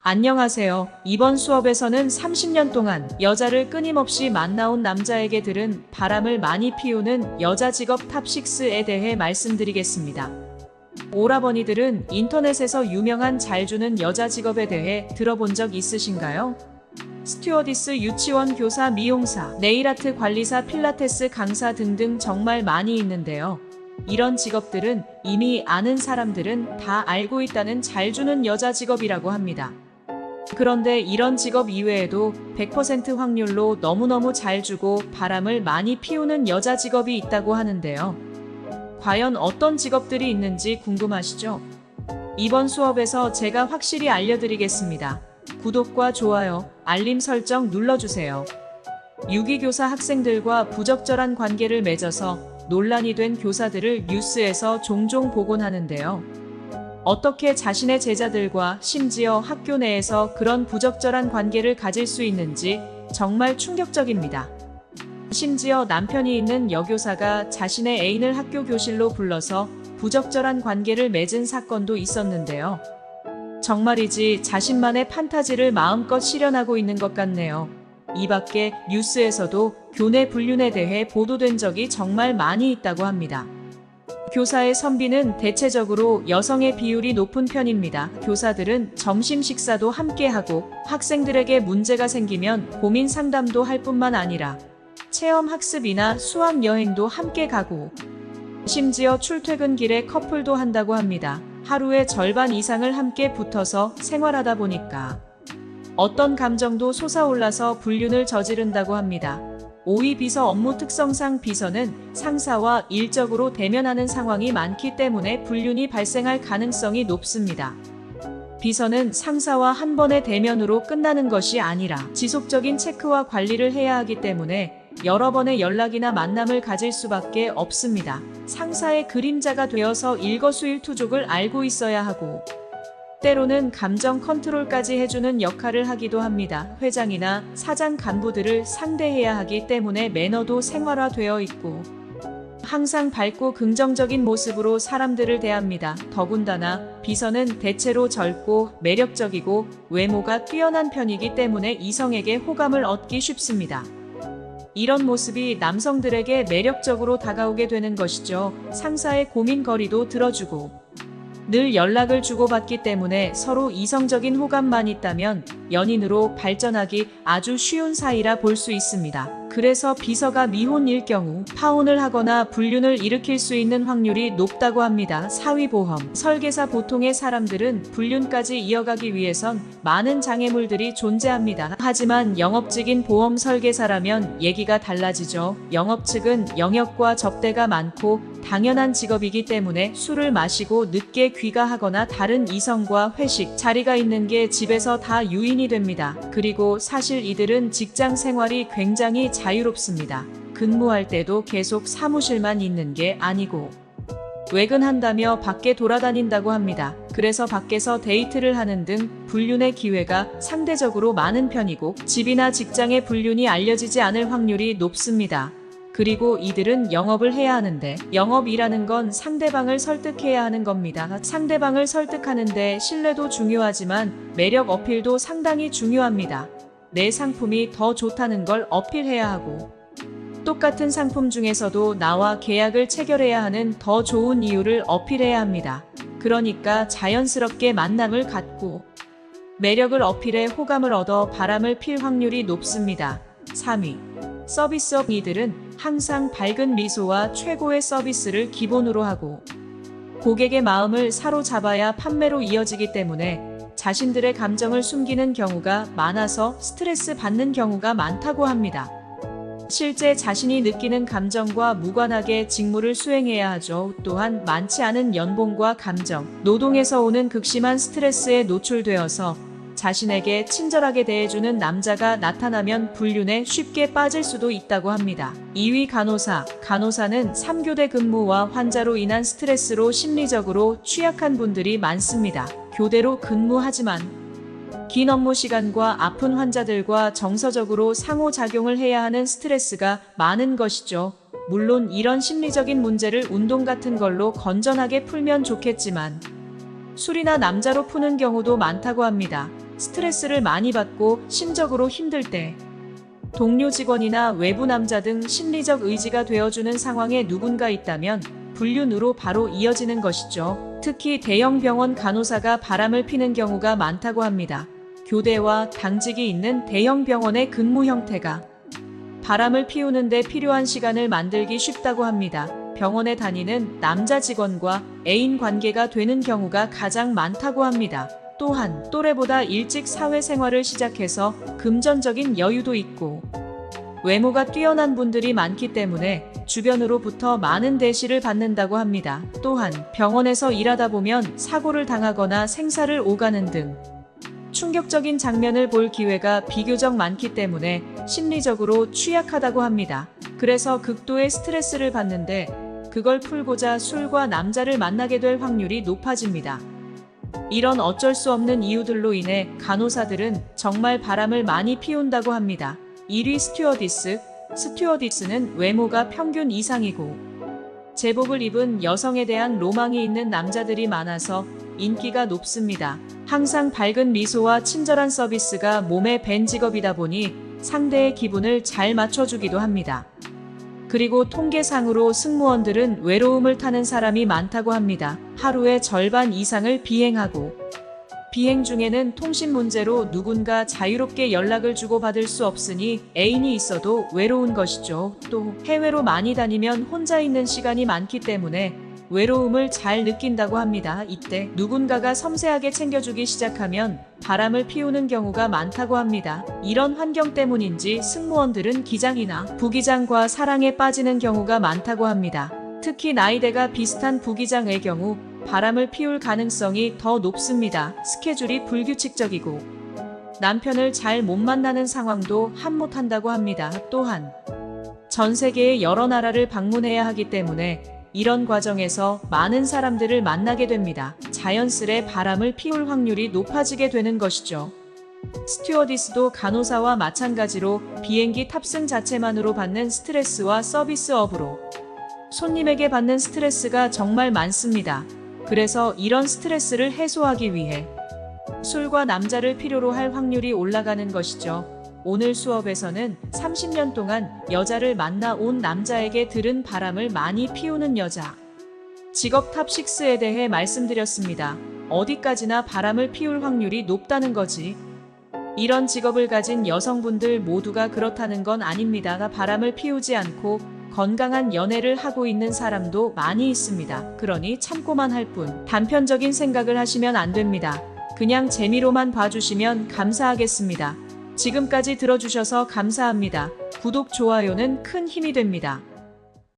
안녕하세요. 이번 수업에서는 30년 동안 여자를 끊임없이 만나온 남자에게 들은 바람을 많이 피우는 여자 직업 탑6에 대해 말씀드리겠습니다. 오라버니들은 인터넷에서 유명한 잘 주는 여자 직업에 대해 들어본 적 있으신가요? 스튜어디스, 유치원 교사, 미용사, 네일아트 관리사, 필라테스 강사 등등 정말 많이 있는데요. 이런 직업들은 이미 아는 사람들은 다 알고 있다는 잘 주는 여자 직업이라고 합니다. 그런데 이런 직업 이외에도 100% 확률로 너무너무 잘 주고 바람을 많이 피우는 여자 직업이 있다고 하는데요. 과연 어떤 직업들이 있는지 궁금하시죠? 이번 수업에서 제가 확실히 알려드리겠습니다. 구독과 좋아요, 알림 설정 눌러주세요. 유기교사 학생들과 부적절한 관계를 맺어서 논란이 된 교사들을 뉴스에서 종종 보곤 하는데요. 어떻게 자신의 제자들과 심지어 학교 내에서 그런 부적절한 관계를 가질 수 있는지 정말 충격적입니다. 심지어 남편이 있는 여교사가 자신의 애인을 학교 교실로 불러서 부적절한 관계를 맺은 사건도 있었는데요. 정말이지 자신만의 판타지를 마음껏 실현하고 있는 것 같네요. 이 밖에 뉴스에서도 교내 불륜에 대해 보도된 적이 정말 많이 있다고 합니다. 교사의 선비는 대체적으로 여성의 비율이 높은 편입니다. 교사들은 점심 식사도 함께 하고 학생들에게 문제가 생기면 고민 상담도 할 뿐만 아니라 체험 학습이나 수학 여행도 함께 가고 심지어 출퇴근길에 커플도 한다고 합니다. 하루의 절반 이상을 함께 붙어서 생활하다 보니까 어떤 감정도 솟아올라서 불륜을 저지른다고 합니다. 5위 비서 업무 특성상 비서는 상사와 일적으로 대면하는 상황이 많기 때문에 불륜이 발생할 가능성이 높습니다. 비서는 상사와 한 번의 대면으로 끝나는 것이 아니라 지속적인 체크와 관리를 해야 하기 때문에 여러 번의 연락이나 만남을 가질 수밖에 없습니다. 상사의 그림자가 되어서 일거수일투족을 알고 있어야 하고 때로는 감정 컨트롤까지 해주는 역할을 하기도 합니다. 회장이나 사장 간부들을 상대해야 하기 때문에 매너도 생활화되어 있고 항상 밝고 긍정적인 모습으로 사람들을 대합니다. 더군다나 비서는 대체로 젊고 매력적이고 외모가 뛰어난 편이기 때문에 이성에게 호감을 얻기 쉽습니다. 이런 모습이 남성들에게 매력적으로 다가오게 되는 것이죠. 상사의 고민거리도 들어주고 늘 연락을 주고받기 때문에 서로 이성적인 호감만 있다면 연인으로 발전하기 아주 쉬운 사이라 볼 수 있습니다. 그래서 비서가 미혼일 경우 파혼을 하거나 불륜을 일으킬 수 있는 확률이 높다고 합니다. 사위보험, 설계사 보통의 사람들은 불륜까지 이어가기 위해선 많은 장애물들이 존재합니다. 하지만 영업직인 보험 설계사라면 얘기가 달라지죠. 영업측은 영역과 접대가 많고 당연한 직업이기 때문에 술을 마시고 늦게 귀가하거나 다른 이성과 회식, 자리가 있는 게 집에서 다 유인이 됩니다. 그리고 사실 이들은 직장 생활이 굉장히 자유롭습니다. 근무할 때도 계속 사무실만 있는 게 아니고 외근한다며 밖에 돌아다닌다고 합니다. 그래서 밖에서 데이트를 하는 등 불륜의 기회가 상대적으로 많은 편이고 집이나 직장의 불륜이 알려지지 않을 확률이 높습니다. 그리고 이들은 영업을 해야 하는데 영업이라는 건 상대방을 설득해야 하는 겁니다. 상대방을 설득하는데 신뢰도 중요하지만 매력 어필도 상당히 중요합니다. 내 상품이 더 좋다는 걸 어필해야 하고 똑같은 상품 중에서도 나와 계약을 체결해야 하는 더 좋은 이유를 어필해야 합니다. 그러니까 자연스럽게 만남을 갖고 매력을 어필해 호감을 얻어 바람을 필 확률이 높습니다. 3위. 서비스업. 이들은 항상 밝은 미소와 최고의 서비스를 기본으로 하고 고객의 마음을 사로잡아야 판매로 이어지기 때문에 자신들의 감정을 숨기는 경우가 많아서 스트레스 받는 경우가 많다고 합니다. 실제 자신이 느끼는 감정과 무관하게 직무를 수행해야 하죠. 또한 많지 않은 연봉과 감정, 노동에서 오는 극심한 스트레스에 노출되어서 자신에게 친절하게 대해주는 남자가 나타나면 불륜에 쉽게 빠질 수도 있다고 합니다. 2위 간호사. 간호사는 3교대 근무와 환자로 인한 스트레스로 심리적으로 취약한 분들이 많습니다. 교대로 근무하지만 긴 업무 시간과 아픈 환자들과 정서적으로 상호작용을 해야 하는 스트레스가 많은 것이죠. 물론 이런 심리적인 문제를 운동 같은 걸로 건전하게 풀면 좋겠지만 술이나 남자로 푸는 경우도 많다고 합니다. 스트레스를 많이 받고 심적으로 힘들 때, 동료 직원이나 외부 남자 등 심리적 의지가 되어주는 상황에 누군가 있다면 불륜으로 바로 이어지는 것이죠. 특히 대형 병원 간호사가 바람을 피는 경우가 많다고 합니다. 교대와 당직이 있는 대형 병원의 근무 형태가 바람을 피우는데 필요한 시간을 만들기 쉽다고 합니다. 병원에 다니는 남자 직원과 애인 관계가 되는 경우가 가장 많다고 합니다. 또한 또래보다 일찍 사회생활을 시작해서 금전적인 여유도 있고 외모가 뛰어난 분들이 많기 때문에 주변으로부터 많은 대시를 받는다고 합니다. 또한 병원에서 일하다 보면 사고를 당하거나 생사를 오가는 등 충격적인 장면을 볼 기회가 비교적 많기 때문에 심리적으로 취약하다고 합니다. 그래서 극도의 스트레스를 받는데 그걸 풀고자 술과 남자를 만나게 될 확률이 높아집니다. 이런 어쩔 수 없는 이유들로 인해 간호사들은 정말 바람을 많이 피운다고 합니다. 1위 스튜어디스. 스튜어디스는 외모가 평균 이상이고 제복을 입은 여성에 대한 로망이 있는 남자들이 많아서 인기가 높습니다. 항상 밝은 미소와 친절한 서비스가 몸에 밴 직업이다 보니 상대의 기분을 잘 맞춰주기도 합니다. 그리고 통계상으로 승무원들은 외로움을 타는 사람이 많다고 합니다. 하루의 절반 이상을 비행하고 비행 중에는 통신 문제로 누군가 자유롭게 연락을 주고받을 수 없으니 애인이 있어도 외로운 것이죠. 또 해외로 많이 다니면 혼자 있는 시간이 많기 때문에 외로움을 잘 느낀다고 합니다. 이때 누군가가 섬세하게 챙겨주기 시작하면 바람을 피우는 경우가 많다고 합니다. 이런 환경 때문인지 승무원들은 기장이나 부기장과 사랑에 빠지는 경우가 많다고 합니다. 특히 나이대가 비슷한 부기장의 경우 바람을 피울 가능성이 더 높습니다. 스케줄이 불규칙적이고 남편을 잘 못 만나는 상황도 한몫한다고 합니다. 또한 전 세계의 여러 나라를 방문해야 하기 때문에 이런 과정에서 많은 사람들을 만나게 됩니다. 자연스레 바람을 피울 확률이 높아지게 되는 것이죠. 스튜어디스도 간호사와 마찬가지로 비행기 탑승 자체만으로 받는 스트레스와 서비스업으로 손님에게 받는 스트레스가 정말 많습니다. 그래서 이런 스트레스를 해소하기 위해 술과 남자를 필요로 할 확률이 올라가는 것이죠. 오늘 수업에서는 30년 동안 여자를 만나 온 남자에게 들은 바람을 많이 피우는 여자, 직업 탑6에 대해 말씀드렸습니다. 어디까지나 바람을 피울 확률이 높다는 거지. 이런 직업을 가진 여성분들 모두가 그렇다는 건 아닙니다. 바람을 피우지 않고 건강한 연애를 하고 있는 사람도 많이 있습니다. 그러니 참고만 할 뿐 단편적인 생각을 하시면 안 됩니다. 그냥 재미로만 봐주시면 감사하겠습니다. 지금까지 들어주셔서 감사합니다. 구독, 좋아요는 큰 힘이 됩니다.